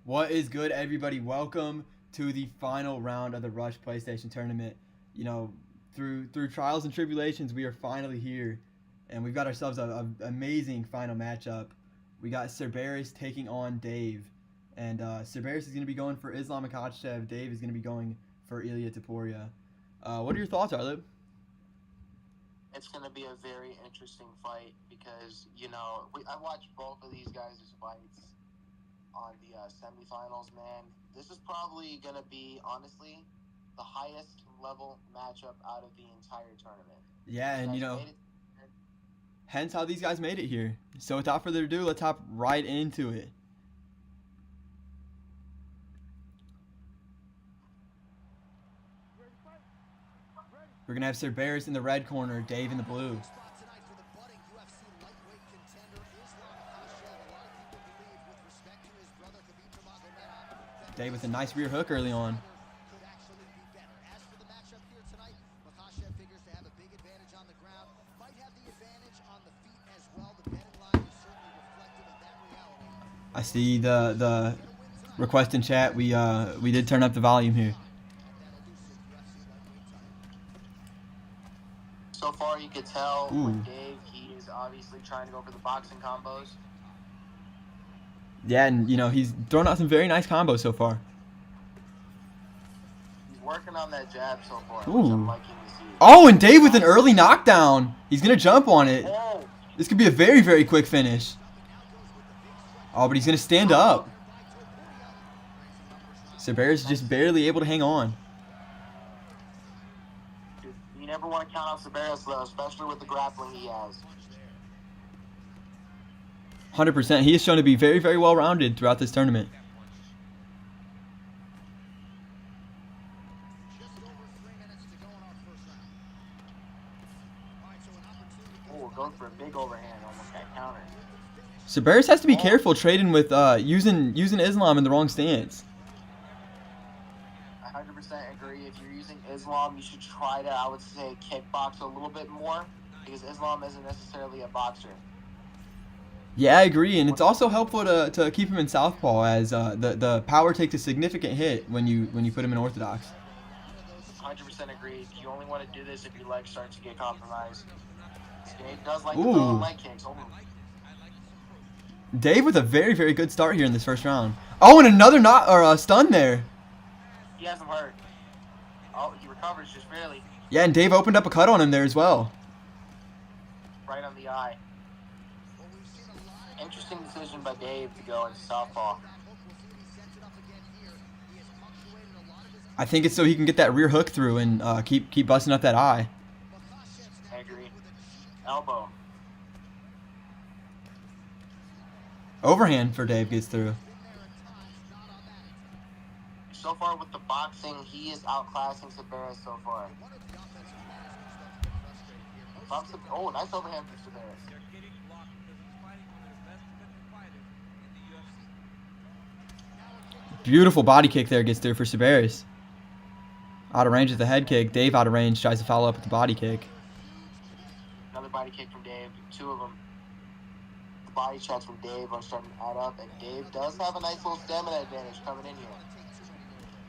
What is good, everybody? Welcome to the final round of the Rush PlayStation tournament. You know, through trials and tribulations, we are finally here, and we've got ourselves a amazing final matchup. We got Cerberus taking on Dave, and Cerberus is going to be going for Islam Makhachev. Dave is going to be going for Ilya Taporia. What are your thoughts, Arlib? It's going to be a very interesting fight because, I watched both of these guys' fights on the semifinals, man. This is probably going to be, honestly, the highest level matchup out of the entire tournament. Yeah, and hence how these guys made it here. So without further ado, let's hop right into it. We're going to have Cerberus in the red corner, Dave in the blue. Dave with a nice rear hook early on. I see the request in chat. We did turn up the volume here. So far, you could tell with Dave, he is obviously trying to go for the boxing combos. Yeah, and he's thrown out some very nice combos so far. He's working on that jab so far, which I'm liking to see. Oh, and Dave with an early knockdown. He's gonna jump on it. Oh. This could be a very, very quick finish. Oh, but he's gonna stand up. Cerberus is just barely able to hang on. You never want to count out Cerberus, though, especially with the grappling he has. 100%. He has shown to be very, very well-rounded throughout this tournament. Oh, going for a big overhand, almost got countered. Cerberus has to be careful trading with using Islam in the wrong stance. 100% agree. If you're using Islam, you should try to, I would say, kickbox a little bit more because Islam isn't necessarily a boxer. Yeah, I agree, and it's also helpful to keep him in southpaw as the power takes a significant hit when you put him in orthodox. 100% agreed. You only want to do this if your leg starts to get compromised. Dave does like to throw leg kicks. Dave with a very, very good start here in this first round. Oh, and another stun there. He has him hurt. Oh, he recovers just barely. Yeah, and Dave opened up a cut on him there as well. Right on the eye. Interesting decision by Dave to go into southpaw. I think it's so he can get that rear hook through and keep busting up that eye. I agree. Elbow. Overhand for Dave gets through. So far with the boxing, he is outclassing Cerberus so far. Oh, nice overhand for Cerberus. Beautiful body kick there gets through for Cerberus. Out of range with the head kick. Dave out of range tries to follow up with the body kick. Another body kick from Dave. Two of them. The body shots from Dave are starting to add up, and Dave does have a nice little stamina advantage coming in here.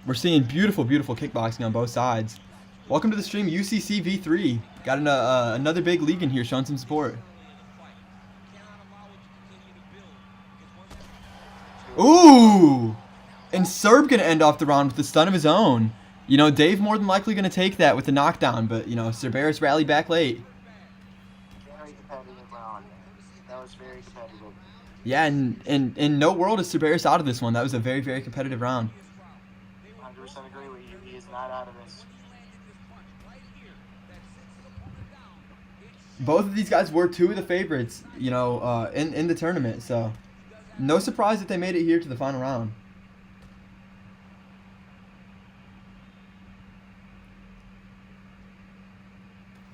We're seeing beautiful, beautiful kickboxing on both sides. Welcome to the stream, UCC V3. Got another big league in here showing some support. Ooh! And Serb gonna end off the round with a stun of his own. Dave more than likely gonna take that with the knockdown, but Cerberus rallied back late. Very competitive round. That was very competitive. Yeah, and in no world is Cerberus out of this one. That was a very, very competitive round. 100% agree with you. He is not out of this. Both of these guys were two of the favorites, in the tournament, so no surprise that they made it here to the final round.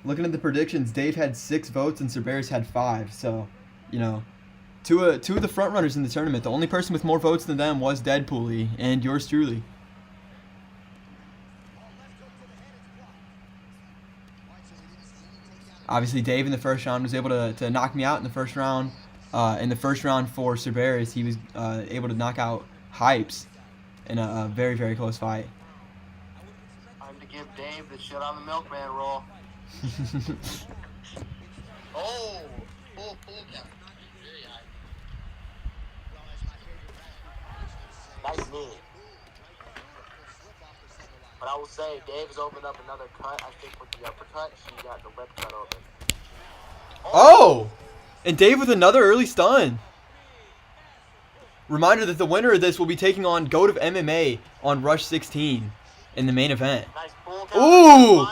Looking at the predictions, Dave had 6 votes and Cerberus had 5. So, two of the front runners in the tournament. The only person with more votes than them was Deadpool and yours truly. Obviously, Dave in the first round was able to knock me out in the first round. In the first round for Cerberus, he was able to knock out hypes in a very, very close fight. Time to give Dave the shit on the milkman roll. Oh, full cap. Very high. Nice knee. But I will say, Dave's opened up another cut. I think with the uppercut, he got the lip cut open. Oh! And Dave with another early stun. Reminder that the winner of this will be taking on GOAT of MMA on Rush 16 in the main event. Nice pull. Ooh!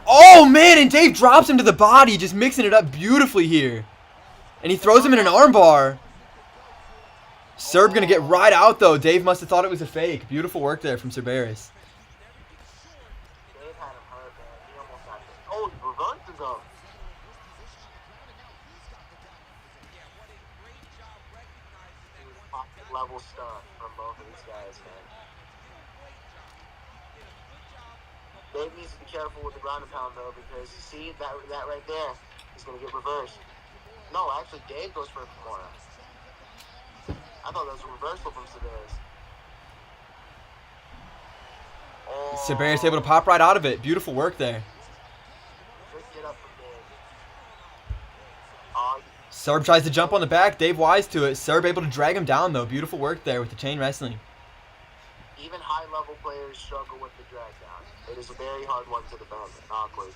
Oh, man, and Dave drops him to the body, just mixing it up beautifully here. And he throws him in an armbar. Serb gonna get right out, though. Dave must have thought it was a fake. Beautiful work there from Cerberus. Dave had him hurt, man. He almost got it. Oh, he reverses him. Level stuff from both of these guys, man. Dave needs to be careful with the ground and pound, though, because you see that right there, he's going to get reversed. No, actually, Dave goes for a Kimura. I thought that was a reversal from Cerberus. Oh. Cerberus able to pop right out of it. Beautiful work there. Good get up from Dave. Oh, Serb tries to jump on the back. Dave wise to it. Serb able to drag him down, though. Beautiful work there with the chain wrestling. even high-level players struggle with the drag down. It is a very hard one to defend. Awkward.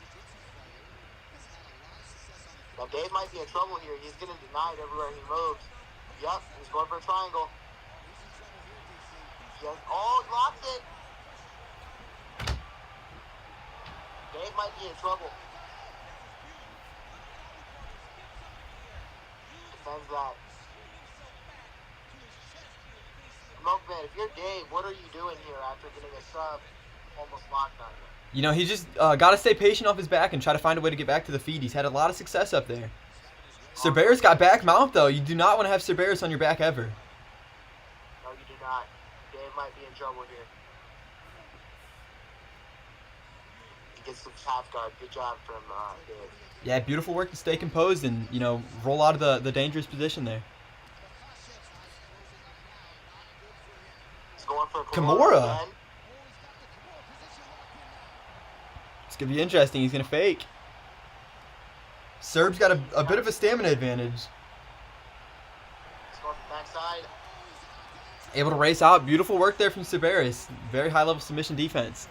Now Dave might be in trouble here. He's getting denied everywhere he moves. Yep, he's going for a triangle. Yes. Oh, he locked it. Dave might be in trouble. Defends that. Milkman, if you're Dave, what are you doing here after getting a sub almost locked on you? You know, he just got to stay patient off his back and try to find a way to get back to the feet. He's had a lot of success up there. Cerberus got back mount, though. You do not want to have Cerberus on your back ever. No, you do not. Dave might be in trouble here. He gets the half guard. Good job from Dave. Yeah, beautiful work to stay composed and, you know, roll out of the dangerous position there. He's going for a Kimura. again. It's going to be interesting. He's going to fake. Serb's got a bit of a stamina advantage. He's going for the backside. Able to race out. Beautiful work there from Cerberus. Very high-level submission defense.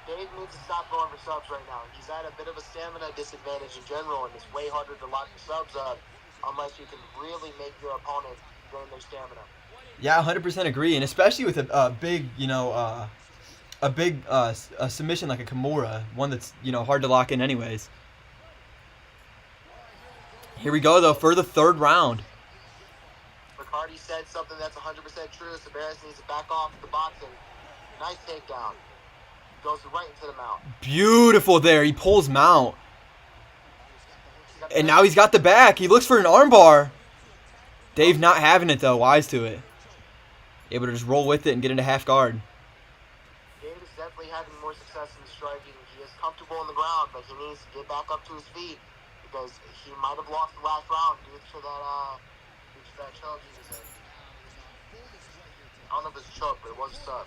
Dave needs to stop going for subs right now. He's at a bit of a stamina disadvantage in general, and it's way harder to lock the subs up unless you can really make your opponent drain their stamina. Yeah, 100% agree, and especially with a big, you know, a submission like a Kimura, one that's, you know, hard to lock in anyways. Here we go, though, for the third round. Ricardi said something that's 100% true. Cerberus needs to back off the boxing. Nice takedown. Goes right into the mount. Beautiful there. He pulls mount. And now he's got the back. He looks for an armbar. Dave not having it, though. Wise to it. Able to just roll with it and get into half guard. Dave is definitely having more success in the striking. He is comfortable on the ground, but he needs to get back up to his feet because he might have lost the last round due to that choke he was in. I don't know if it's a choke, but it was a sub.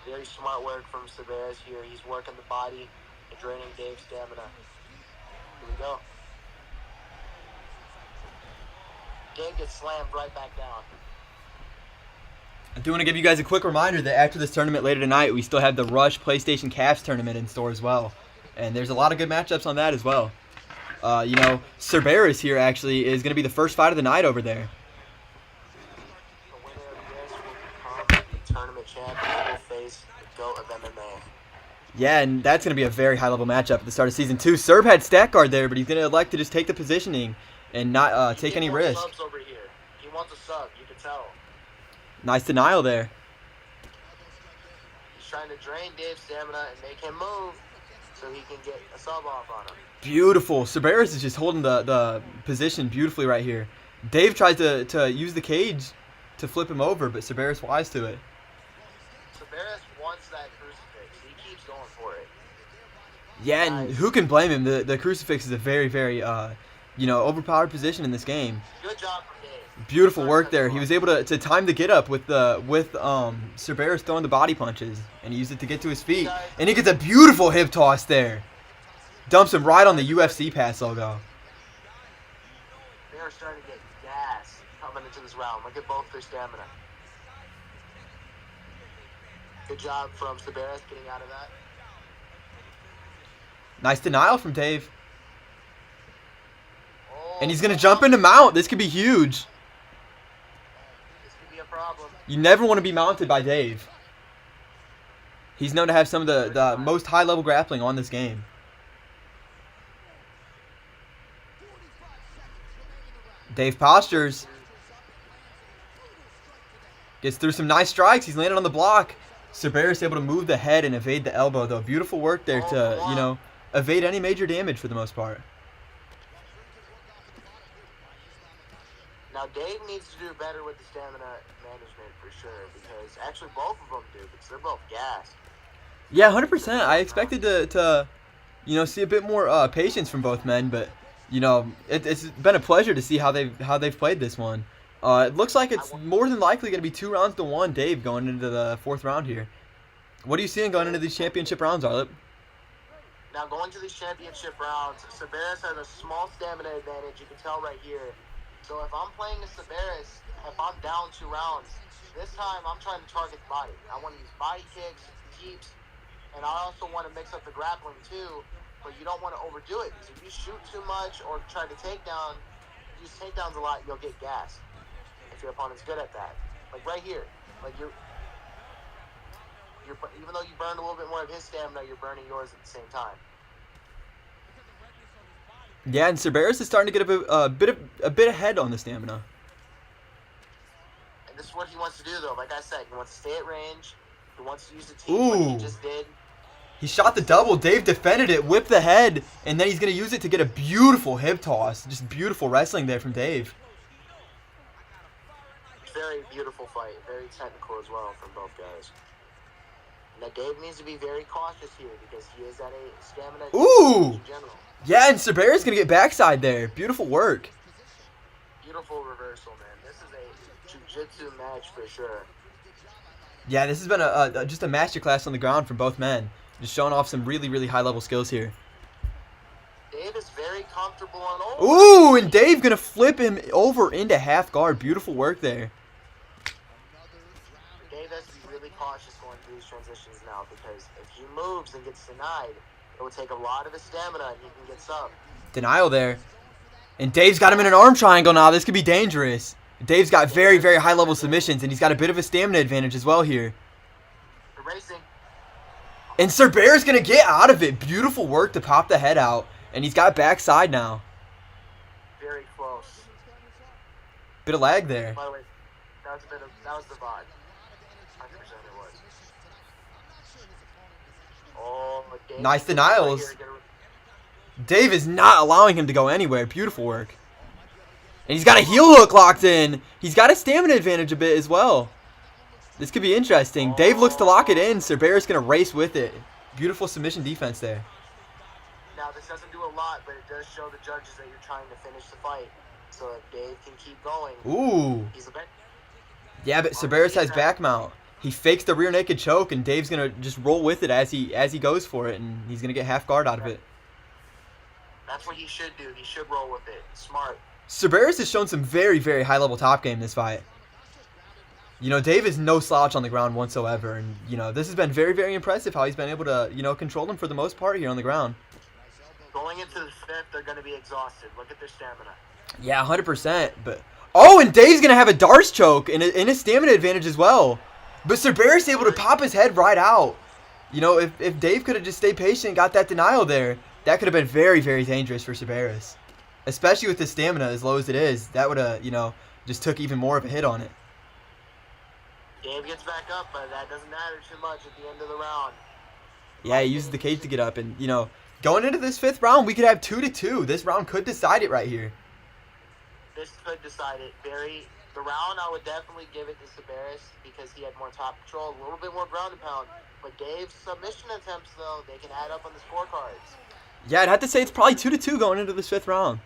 Very smart work from Cerberus here. He's working the body and draining Dave's stamina. Here we go. Dave gets slammed right back down. I do want to give you guys a quick reminder that after this tournament later tonight, we still have the Rush PlayStation Caps tournament in store as well. And there's a lot of good matchups on that as well. You know, Cerberus here actually is going to be the first fight of the night over there. The winner of this will become the tournament champion. Will face the GOAT of MMA. Yeah, and that's going to be a very high-level matchup at the start of Season 2. Serb had stack guard there, but he's going to elect to just take the positioning and not take any risk. Subs over here. He wants a sub, you can tell. Nice denial there. He's trying to drain Dave's stamina and make him move so he can get a sub off on him. Beautiful. Cerberus is just holding the position beautifully right here. Dave tries to use the cage to flip him over, but Cerberus wise to it. Cerberus wants that crucifix. He keeps going for it. Yeah, and Nice. who can blame him? The crucifix is a very, very, overpowered position in this game. Good job from Dave. Beautiful Sorry to work cut you there. He off. was able to time the get up with Cerberus throwing the body punches, and he used it to get to his feet. Guys, And he gets a beautiful hip toss there. Dumps him right on the UFC pass logo. they are starting to get gas coming into this round. Look at both their stamina. Good job from Cerberus getting out of that. Nice denial from Dave. Oh, And he's going to jump into mount. This could be huge. This could be a problem. You never want to be mounted by Dave. He's known to have some of the most high-level grappling on this game. Dave postures. Gets through some nice strikes. He's landed on the block. Cerberus able to move the head and evade the elbow, though. Beautiful work there to, evade any major damage for the most part. Now, Dave needs to do better with the stamina management for sure, because actually both of them do, because they're both gassed. Yeah, 100%. I expected to see a bit more patience from both men, but it's been a pleasure to see how they've played this one. It looks like it's more than likely going to be 2-1, Dave, going into the fourth round here. What are you seeing going into these championship rounds, Arlip? Now, going to these championship rounds, Cerberus has a small stamina advantage. You can tell right here. So if I'm playing a Cerberus, if I'm down 2 rounds, this time I'm trying to target the body. I want to use body kicks, keeps, and I also want to mix up the grappling too. But you don't want to overdo it, because if you shoot too much or try to use takedowns a lot, you'll get gassed. If your opponent's good at that, like right here, like you're even though you burned a little bit more of his stamina, you're burning yours at the same time. Yeah, and Cerberus is starting to get a bit ahead on the stamina. And this is what he wants to do, though. Like I said, he wants to stay at range. He wants to use the team like he just did. He shot the double. Dave defended it, whipped the head, and then he's going to use it to get a beautiful hip toss. Just beautiful wrestling there from Dave. Very beautiful fight. Very technical as well from both guys. Now, Dave needs to be very cautious here because he is at a stamina in general. Yeah, and Cerberus is going to get backside there. Beautiful work. Beautiful reversal, man. This is a jiu-jitsu match for sure. Yeah, this has been just a masterclass on the ground from both men. Just showing off some really, really high-level skills here. Dave is very comfortable on Ooh, and Dave going to flip him over into half guard. Beautiful work there. Dave has to be really cautious going through these transitions now, because if he moves and gets denied, it will take a lot of his stamina and he can get sub. Denial there. And Dave's got him in an arm triangle now. This could be dangerous. Dave's got very, very high-level submissions, and he's got a bit of a stamina advantage as well here. They're racing. And Cerberus going to get out of it. Beautiful work to pop the head out. And he's got backside now. Very close. Bit of lag there. By the way, that was the VOD. 100% it was. Oh, Dave, Nice denials. Dave is not allowing him to go anywhere. Beautiful work. And he's got a heel hook locked in. He's got a stamina advantage a bit as well. This could be interesting. Dave looks to lock it in. Cerberus going to race with it. Beautiful submission defense there. Now, this doesn't do a lot, but it does show the judges that you're trying to finish the fight, so that Dave can keep going. Ooh. He's a bit. Yeah, but Cerberus has back mount. He fakes the rear naked choke, and Dave's going to just roll with it as he goes for it, and he's going to get half guard out of it. That's what he should do. He should roll with it. Smart. Cerberus has shown some very, very high-level top game in this fight. Dave is no slouch on the ground whatsoever, and, this has been very, very impressive how he's been able to, control him for the most part here on the ground. Going into the fifth, they're going to be exhausted. Look at their stamina. Yeah, 100%, but... Oh, and Dave's going to have a Darce choke and a stamina advantage as well. But Cerberus able to pop his head right out. If Dave could have just stayed patient and got that denial there, that could have been very, very dangerous for Cerberus. Especially with his stamina as low as it is. That would have, just took even more of a hit on it. Dave gets back up, but that doesn't matter too much at the end of the round. Yeah, he uses the cage to get up. And, going into this fifth round, we could have 2-2. This round could decide it right here. This could decide it. The round, I would definitely give it to Cerberus because he had more top control, a little bit more ground and pound. But Dave's submission attempts, though, they can add up on the scorecards. Yeah, I'd have to say it's probably 2-2 going into this 5th round.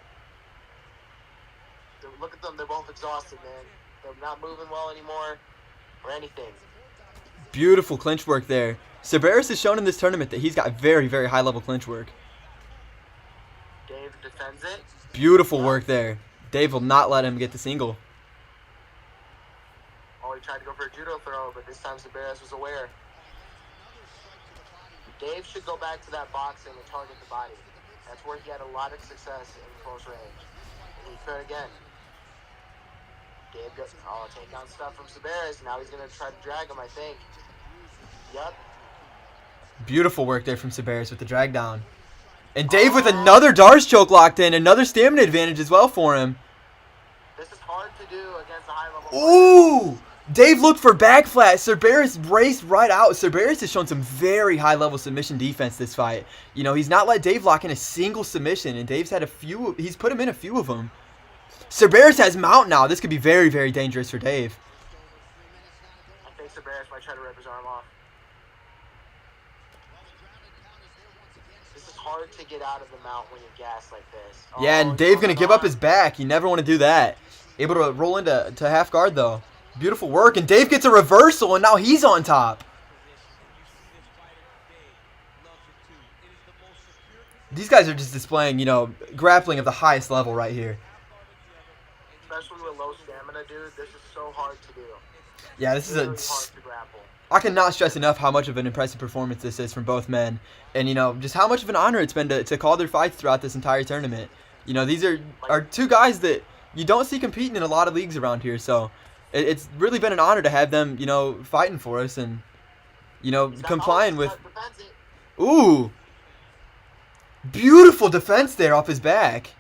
Look at them. They're both exhausted, man. They're not moving well anymore or anything. Beautiful clinch work there. Cerberus has shown in this tournament that he's got very, very high-level clinch work. Dave defends it. Beautiful work there. Dave will not let him get the single. Oh, he tried to go for a judo throw, but this time Cerberus was aware. Dave should go back to that boxing and target the body. That's where he had a lot of success in close range. And he could again. Dave got take down stuff from Cerberus. Now he's going to try to drag him, I think. Yep. Beautiful work there from Cerberus with the drag down. And Dave with another Darce choke locked in. Another stamina advantage as well for him. This is hard to do against a high-level Ooh! Dave looked for back flat. Cerberus raced right out. Cerberus has shown some very high-level submission defense this fight. You know, he's not let Dave lock in a single submission, and Dave's had a few. He's put him in a few of them. Cerberus has mount now. This could be very, very dangerous for Dave. I think Cerberus might try to rip his arm off. This is hard to get out of the mount when you're gassed like this. Yeah, and Dave going to give up his back. You never want to do that. Able to roll into half guard, though. Beautiful work, and Dave gets a reversal, and now he's on top. These guys are just displaying, you know, grappling of the highest level right here. Especially with low stamina, dude. This is so hard to do. Yeah, this is really hard to grapple. I cannot stress enough how much of an impressive performance this is from both men. And, you know, just how much of an honor it's been to call their fights throughout this entire tournament. You know, these are two guys that you don't see competing in a lot of leagues around here, so it's really been an honor to have them, you know, fighting for us and, you know, complying with... Ooh! Beautiful defense there off his back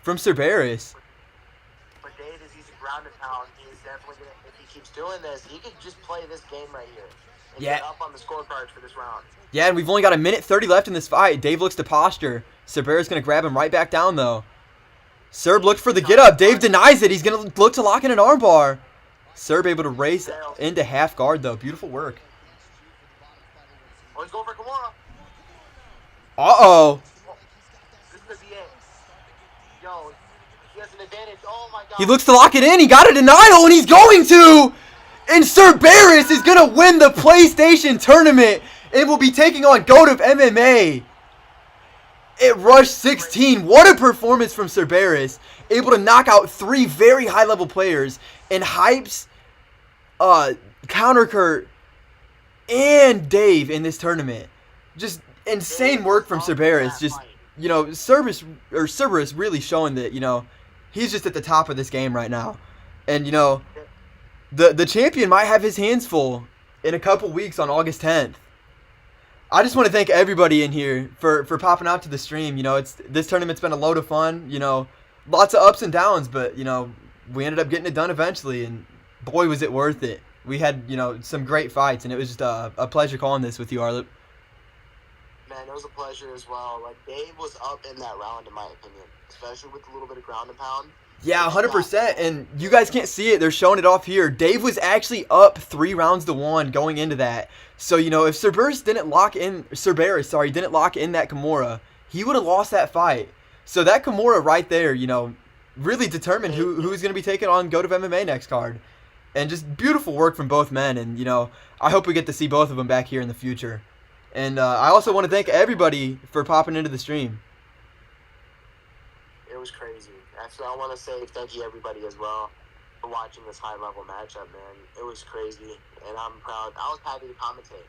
from Cerberus. But Dave is using ground and pound. He's definitely going to, if he keeps doing this, he could just play this game right here and get up on the scorecards for this round. Yeah, and we've only got 1:30 left in this fight. Dave looks to posture. Cerberus going to grab him right back down, though. Cerb looked for the get-up. Dave denies it. He's going to look to lock in an armbar. Cerb able to race into half guard, though. Beautiful work. Oh, he's going for Kimura. Uh-oh. This could be it. Yo, he has an advantage. Oh, my God. He looks to lock it in. He got a denial, and he's going to. And Cerberus is going to win the PlayStation tournament and will be taking on GOAT of MMA at Rush 16. What a performance from Cerberus. Able to knock out 3 very high-level players in Hypes, Countercurt, and Dave in this tournament. Just insane work from Cerberus. Just, you know, Cerberus really showing that, you know, he's just at the top of this game right now. And, you know, the champion might have his hands full in a couple weeks on August 10th. I just want to thank everybody in here for popping out to the stream. You know, this tournament's been a load of fun. You know, lots of ups and downs, but, you know, we ended up getting it done eventually, and boy, was it worth it. We had, you know, some great fights, and it was just a pleasure calling this with you, Arlip. Man, it was a pleasure as well. Like, Dave was up in that round, in my opinion, especially with a little bit of ground and pound. Yeah, 100%, and you guys can't see it. They're showing it off here. Dave was actually up 3-1 going into that. So, you know, if Cerberus didn't lock in that Kimura, he would have lost that fight. So that Kimura right there, you know, really determined who's going to be taking on GOAT of MMA next card. And just beautiful work from both men, and, you know, I hope we get to see both of them back here in the future. And I also want to thank everybody for popping into the stream. It was crazy. Actually, I want to say thank you everybody as well for watching this high-level matchup, man. It was crazy, and I'm proud. I was happy to commentate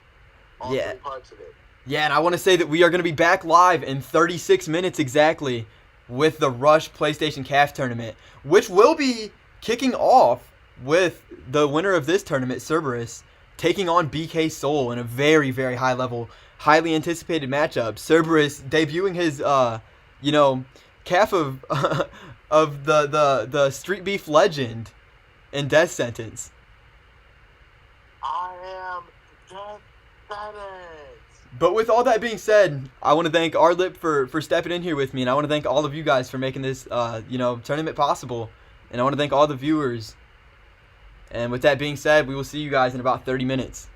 all 3 parts of it. Yeah, and I want to say that we are going to be back live in 36 minutes exactly with the Rush PlayStation CAF tournament, which will be kicking off with the winner of this tournament, Cerberus, taking on BK Soul in a very, very high level, highly anticipated matchup. Cerberus debuting his, you know, calf of of the Street Beef legend in Death Sentence. I am Death Sentence. But with all that being said, I want to thank Arlip for stepping in here with me, and I want to thank all of you guys for making this, you know, tournament possible. And I want to thank all the viewers. And with that being said, we will see you guys in about 30 minutes.